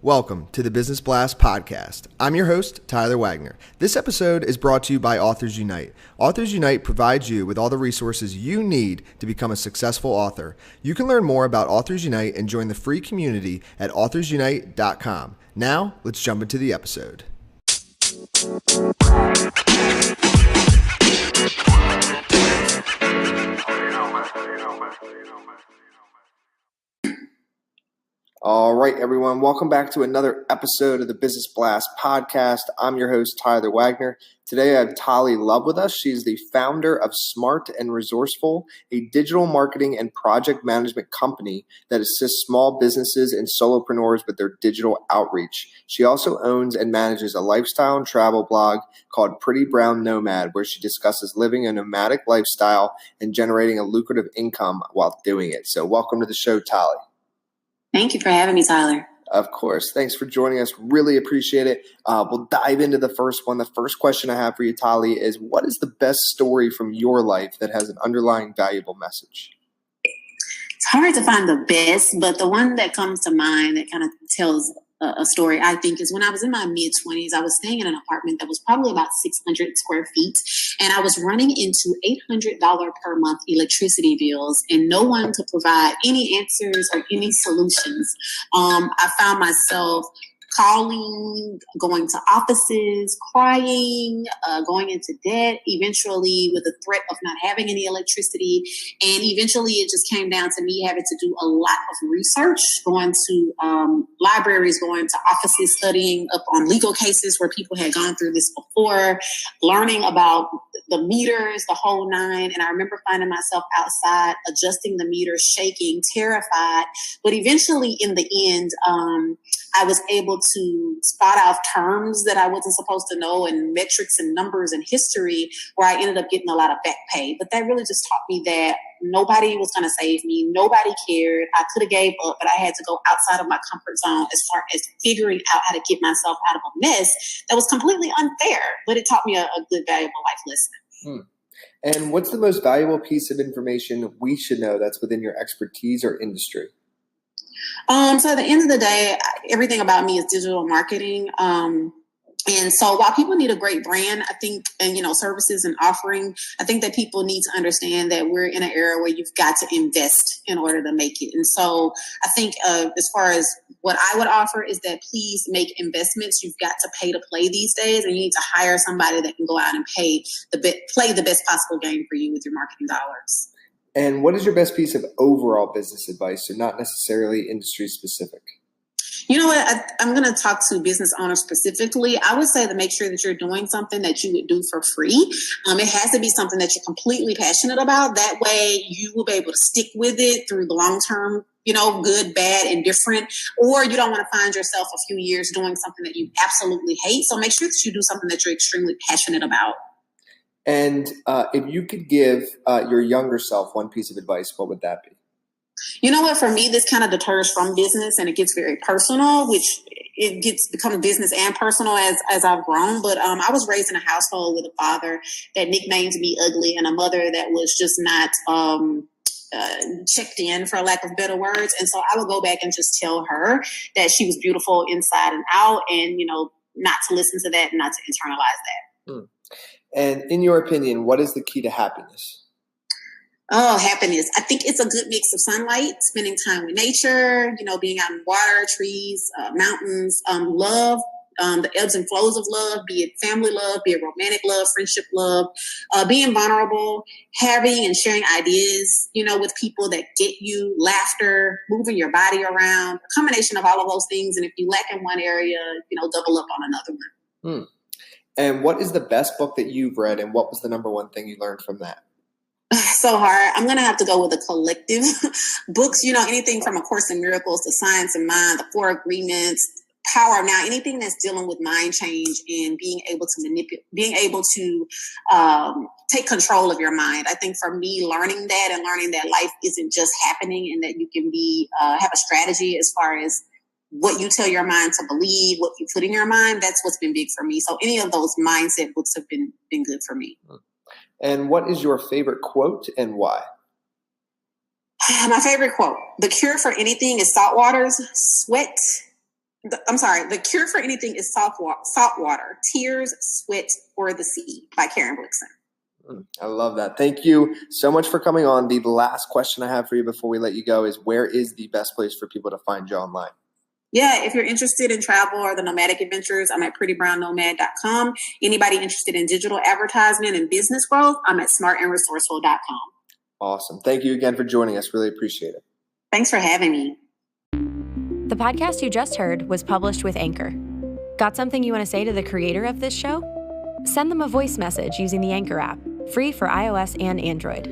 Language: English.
Welcome to the Business Blast podcast. I'm your host, Tyler Wagner. This episode is brought to you by Authors Unite. Authors Unite provides you with all the resources you need to become a successful author. You can learn more about Authors Unite and join the free community at authorsunite.com. Now, let's jump into the episode. All right, everyone. Welcome back to another episode of the Business Blast podcast. I'm your host, Tyler Wagner. Today, I have Tali with us. She's the founder of Smart and Resourceful, a digital marketing and project management company that assists small businesses and solopreneurs with their digital outreach. She also owns and manages a lifestyle and travel blog called Pretty Brown Nomad, where she discusses living a nomadic lifestyle and generating a lucrative income while doing it. So welcome to the show, Tali. Thank you for having me, Tyler. Of course. Thanks for joining us. Really appreciate it. We'll dive into the first one. The first question I have for you, Tali, is what is the best story from your life that has an underlying valuable message? It's hard to find the best, but the one that comes to mind that kind of tells a story, I think, is when I was in my mid-20s. I was staying in an apartment that was probably about 600 square feet, and I was running into $800 per month electricity bills, and no one to provide any answers or any solutions. I found myself calling, going to offices, crying, going into debt, eventually with the threat of not having any electricity. And eventually it just came down to me having to do a lot of research, going to libraries, going to offices, studying up on legal cases where people had gone through this before, learning about the meters, the whole nine. And I remember finding myself outside, adjusting the meters, shaking, terrified. But eventually in the end, I was able to spot out terms that I wasn't supposed to know and metrics and numbers and history, where I ended up getting a lot of back pay. But that really just taught me that nobody was going to save me. Nobody cared. I could have gave up, but I had to go outside of my comfort zone as far as figuring out how to get myself out of a mess that was completely unfair. But it taught me a good, valuable life lesson. And what's the most valuable piece of information we should know that's within your expertise or industry? So at the end of the day, everything about me is digital marketing. And so while people need a great brand, I think, and, services and offering, I think that people need to understand that we're in an era where you've got to invest in order to make it. And so I think as far as what I would offer is that please make investments. You've got to pay to play these days, and you need to hire somebody that can go out and play the best possible game for you with your marketing dollars. And what is your best piece of overall business advice, so not necessarily industry specific? You know what? I'm going to talk to business owners specifically. I would say to make sure that you're doing something that you would do for free. It has to be something that you're completely passionate about. That way you will be able to stick with it through the long term, good, bad, and different. Or you don't want to find yourself a few years doing something that you absolutely hate. So make sure that you do something that you're extremely passionate about. And if you could give your younger self one piece of advice, what would that be? You know what? For me, this kind of deters from business, and it gets very personal, which becomes business and personal as I've grown. But I was raised in a household with a father that nicknamed me ugly and a mother that was just not checked in, for lack of better words. And so I would go back and just tell her that she was beautiful inside and out, and not to listen to that and not to internalize that. And in your opinion, what is the key to happiness? Oh, happiness. I think it's a good mix of sunlight, spending time with nature, being out in water, trees, mountains, love, the ebbs and flows of love, be it family love, be it romantic love, friendship love, being vulnerable, having and sharing ideas, with people that get you, laughter, moving your body around, a combination of all of those things. And if you lack in one area, double up on another one. And what is the best book that you've read, and what was the number one thing you learned from that? So hard. I'm going to have to go with the collective books, anything from A Course in Miracles to Science of Mind, The Four Agreements, Power of Now, anything that's dealing with mind change and being able to manipulate, being able to take control of your mind. I think for me, learning that life isn't just happening, and that you can have a strategy as far as what you tell your mind to believe, what you put in your mind, that's what's been big for me. So any of those mindset books have been good for me. And what is your favorite quote and why? My favorite quote: the cure for anything is salt waters, sweat, The Cure for Anything is Salt Water, Tears, Sweat, or the Sea by Karen Blixen. I love that. Thank you so much for coming on. The last question I have for you before we let you go is, where is the best place for people to find you online? Yeah, if you're interested in travel or the nomadic adventures, I'm at prettybrownnomad.com. Anybody interested in digital advertisement and business growth, I'm at smartandresourceful.com. Awesome. Thank you again for joining us. Really appreciate it. Thanks for having me. The podcast you just heard was published with Anchor. Got something you want to say to the creator of this show? Send them a voice message using the Anchor app, free for iOS and Android.